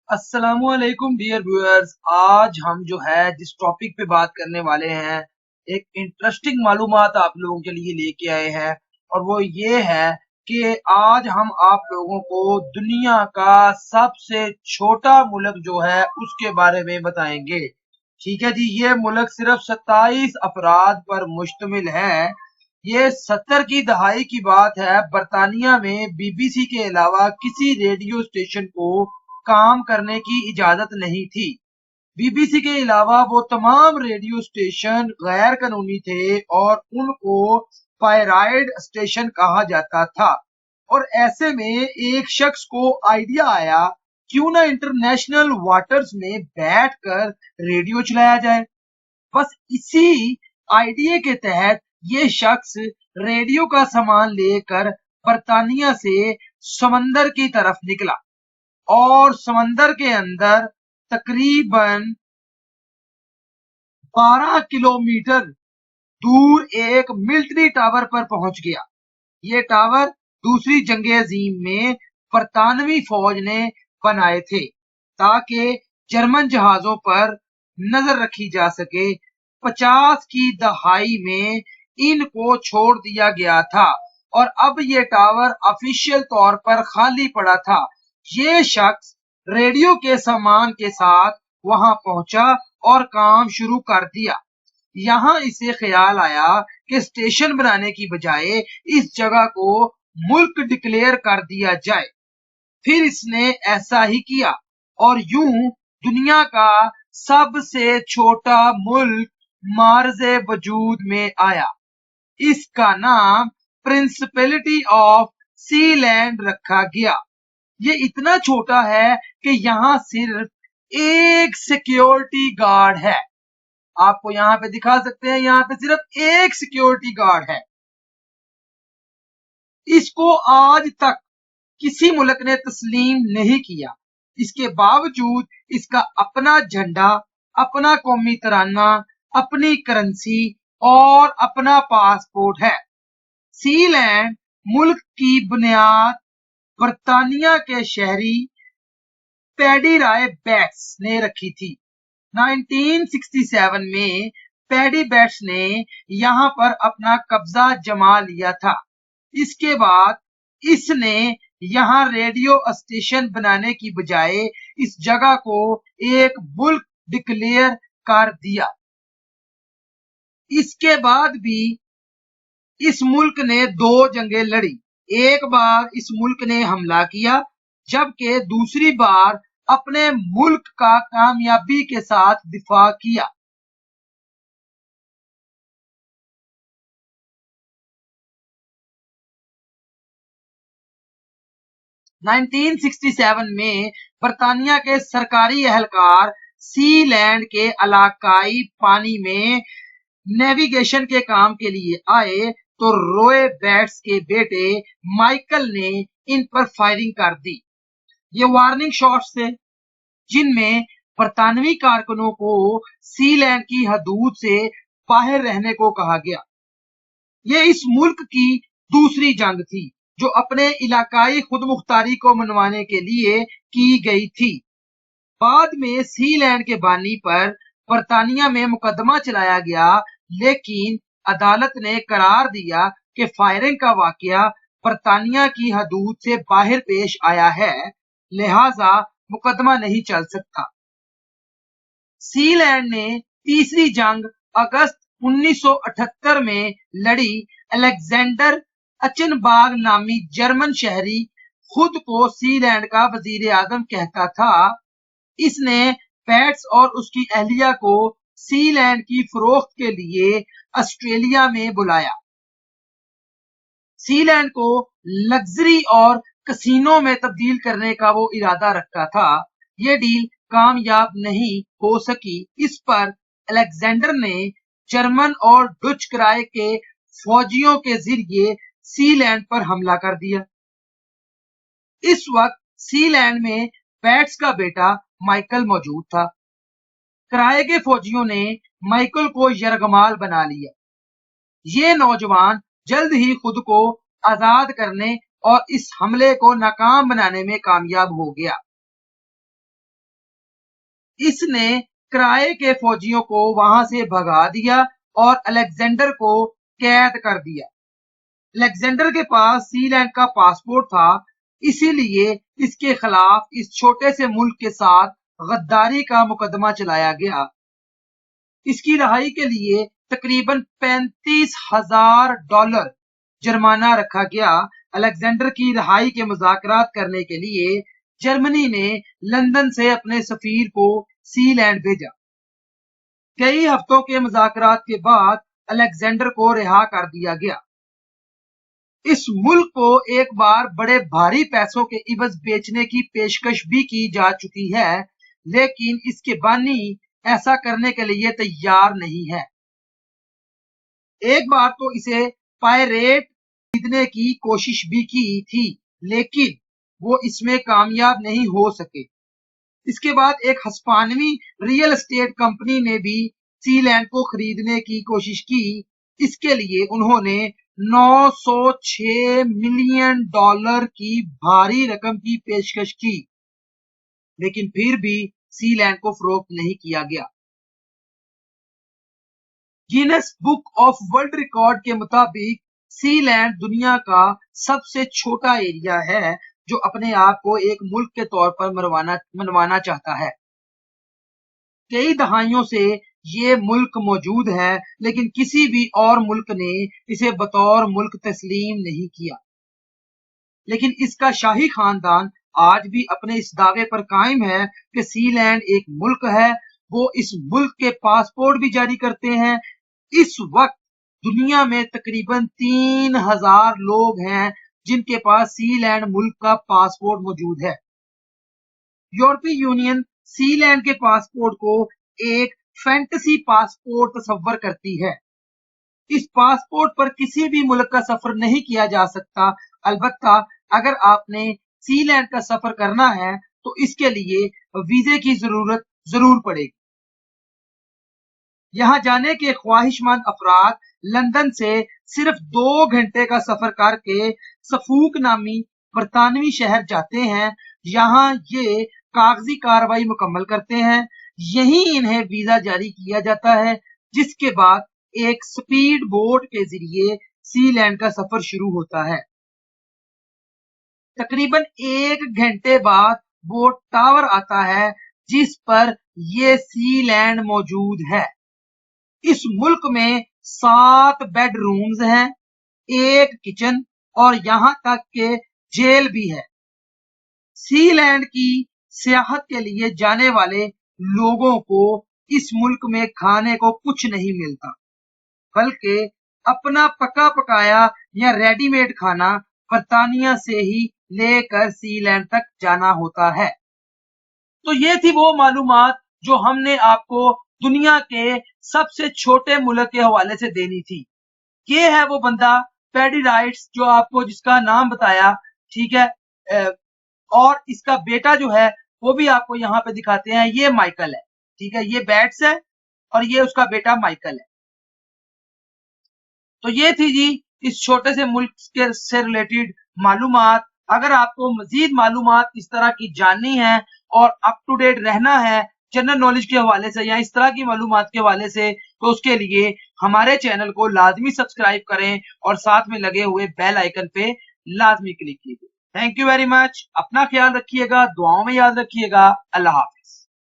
अस्सलाम वालेकुम dear viewers. आज हम जो है जिस टॉपिक पे बात करने वाले हैं, एक इंटरेस्टिंग मालूमात आप लोगों के लिए लेके आए हैं। और वो ये है कि आज हम आप लोगों को दुनिया का सबसे छोटा मुल्क जो है उसके बारे में बताएंगे। ठीक है जी, ये मुल्क सिर्फ 27 अफराद पर मुश्तमिल है। ये 70 की दहाई की बात है। बरतानिया में बीबीसी के अलावा किसी रेडियो स्टेशन को काम करने की इजाजत नहीं थी। बीबीसी के अलावा वो तमाम रेडियो स्टेशन गैर कानूनी थे और उनको पायराइड स्टेशन कहा जाता था। और ऐसे में एक शख्स को आइडिया आया, क्यों ना इंटरनेशनल वाटर्स में बैठकर रेडियो चलाया जाए। बस इसी आइडिया के तहत ये शख्स रेडियो का सामान लेकर बरतानिया से समंदर की तरफ निकला और समंदर के अंदर तकरीबन 12 किलोमीटर दूर एक मिलिट्री टावर पर पहुंच गया। ये टावर दूसरी जंग अजीम में बरतानवी फौज ने बनाए थे ताकि जर्मन जहाजों पर नजर रखी जा सके। 50 की दहाई में इनको छोड़ दिया गया था और अब ये टावर ऑफिशियल तौर पर खाली पड़ा था। ये शख्स रेडियो के सामान के साथ वहां पहुंचा और काम शुरू कर दिया। यहाँ इसे ख्याल आया कि स्टेशन बनाने की बजाय इस जगह को मुल्क डिक्लेयर कर दिया जाए। फिर इसने ऐसा ही किया और यूं दुनिया का सबसे छोटा मुल्क मार्ज़े वजूद में आया। इसका नाम प्रिंसिपलिटी ऑफ सीलैंड रखा गया। ये इतना छोटा है कि यहाँ सिर्फ एक सिक्योरिटी गार्ड है। आपको यहाँ पे दिखा सकते हैं, यहाँ पे सिर्फ एक सिक्योरिटी गार्ड है। इसको आज तक किसी मुल्क ने तस्लीम नहीं किया। इसके बावजूद इसका अपना झंडा, अपना कौमी तराना, अपनी करेंसी और अपना पासपोर्ट है। सीलैंड मुल्क की बुनियाद बरतानिया के शहरी पैडी राय बैट्स ने रखी थी। 1967 में पैडी बैट्स ने यहाँ पर अपना कब्जा जमा लिया था। इसके बाद इसने यहाँ रेडियो स्टेशन बनाने की बजाय इस जगह को एक मुल्क डिक्लेयर कर दिया। इसके बाद भी इस मुल्क ने 2 जंगें लड़ी। एक बार इस मुल्क ने हमला किया, जबकि दूसरी बार अपने मुल्क का कामयाबी के साथ दिफा किया। नाइनटीन 1967 में बरतानिया के सरकारी एहलकार सीलैंड के इलाकाई पानी में नेविगेशन के काम के लिए आए तो रॉय बैट्स के बेटे माइकल ने इन पर फायरिंग कर दी। ये वार्निंग शॉट्स थे जिनमें बरतानवी कारकुनों को सीलैंड की हदूद से बाहर रहने को कहा गया। ये इस मुल्क की दूसरी जंग थी जो अपने इलाकाई खुद मुख्तारी को मनवाने के लिए की गई थी। बाद में सीलैंड के बानी पर बरतानिया में मुकदमा चलाया गया, लेकिन अदालत ने करार दिया कि फायरिंग का वाकया बरतानिया की हदूद से बाहर पेश आया है, लिहाजा मुकदमा नहीं चल सकता। सीलैंड ने तीसरी जंग अगस्त 1978 में लड़ी। अलेक्जेंडर अचनबाग नामी जर्मन शहरी खुद को सीलैंड का वजीर आजम कहता था। इसने पैट्स और उसकी अहलिया को सीलैंड की फरोख्त के लिए ऑस्ट्रेलिया में बुलाया। सीलैंड को लग्जरी और कसीनो में तब्दील करने का वो इरादा रखता था। ये डील कामयाब नहीं हो सकी। इस पर अलेक्जेंडर ने जर्मन और डच किराए के फौजियों के जरिए सीलैंड पर हमला कर दिया। इस वक्त सीलैंड में पैट्स का बेटा माइकल मौजूद था। किराए के फौजियों ने माइकल को यरगमाल बना लिया। ये नौजवान जल्द ही खुद को आजाद करने और इस हमले को नाकाम बनाने में कामयाब हो गया। इसने किराए के फौजियों को वहां से भगा दिया और अलेक्जेंडर को कैद कर दिया। अलेक्जेंडर के पास सीलैंड का पासपोर्ट था, इसीलिए इसके खिलाफ इस छोटे से मुल्क के साथ गद्दारी का मुकदमा चलाया गया। इसकी रहाई के लिए तकरीबन $35,000 जुर्माना रखा गया। अलेक्जेंडर की रहाई के मुज़ाकरात करने के लिए जर्मनी ने लंदन से अपने सफीर को सीलैंड भेजा। कई हफ्तों के मुज़ाकरात के बाद अलेक्जेंडर को रिहा कर दिया गया। इस मुल्क को एक बार बड़े भारी पैसों के इवज बेचने की पेशकश भी की जा चुकी है, लेकिन इसके बानी ऐसा करने के लिए तैयार नहीं है। एक बार तो इसे पायरेट खरीदने की कोशिश भी की थी, लेकिन वो इसमें कामयाब नहीं हो सके। इसके बाद एक हस्पानवी रियल एस्टेट कंपनी ने भी सीलैंड को खरीदने की कोशिश की। इसके लिए उन्होंने $906 मिलियन की भारी रकम की पेशकश की, लेकिन फिर भी सीलैंड को फरोख्त नहीं किया गया। Guinness book of world record के मुताबिक सीलैंड दुनिया का सबसे छोटा एरिया है जो अपने आप को एक मुल्क के तौर पर मनवाना चाहता है। कई दहाइयों से ये मुल्क मौजूद है, लेकिन किसी भी और मुल्क ने इसे बतौर मुल्क तस्लीम नहीं किया। लेकिन इसका शाही खानदान आज भी अपने इस दावे पर कायम है कि सीलैंड एक मुल्क है। वो इस मुल्क के पासपोर्ट भी जारी करते हैं। इस वक्त दुनिया में तकरीबन 3,000 लोग हैं जिनके पास सीलैंड मुल्क का पासपोर्ट मौजूद है। यूरोपीय यूनियन सीलैंड के पासपोर्ट को एक फैंटेसी पासपोर्ट तस्वर करती है। इस पासपोर्ट पर किसी भी मुल्क का सफर नहीं किया जा सकता। अलबत्ता अगर आपने सीलैंड का सफर करना है तो इसके लिए वीजे की जरूरत जरूर पड़ेगी। यहाँ जाने के ख्वाहिशमंद अफराद लंदन से सिर्फ 2 घंटे का सफर करके सफूक नामी बरतानवी शहर जाते हैं। यहाँ ये कागजी कार्रवाई मुकम्मल करते हैं, यही इन्हें वीजा जारी किया जाता है, जिसके बाद एक स्पीड बोट के जरिए सीलैंड का सफर शुरू होता है। तकरीबन 1 घंटे बाद बोट टावर आता है जिस पर ये सीलैंड मौजूद है। इस मुल्क में 7 बेडरूम्स हैं, 1 किचन और यहाँ तक के जेल भी है। सीलैंड की सियाहत के लिए जाने वाले लोगों को इस मुल्क में खाने को कुछ नहीं मिलता, बल्कि अपना पका पकाया या रेडीमेड खाना बर्तानिया से ही लेकर सीलैंड तक जाना होता है। तो ये थी वो मालूमात जो हमने आपको दुनिया के सबसे छोटे मुल्क के हवाले से देनी थी। ये है वो बंदा पैडी राइट्स जो आपको जिसका नाम बताया, ठीक है। और इसका बेटा जो है वो भी आपको यहाँ पे दिखाते हैं, ये माइकल है, ठीक है। ये बैट्स है और ये उसका बेटा माइकल है। तो ये थी जी इस छोटे से मुल्क के से रिलेटेड मालूमात। अगर आपको मजीद मालूमात इस तरह की जाननी है और अप टू डेट रहना है जनरल नॉलेज के हवाले से या इस तरह की मालूमात के हवाले से, तो उसके लिए हमारे चैनल को लाजमी सब्सक्राइब करें और साथ में लगे हुए बेल आइकन पे लाजमी क्लिक कीजिए। Thank you very much. अपना ख्याल रखिएगा, दुआओं में याद रखिएगा। अल्लाह हाफ़िज़।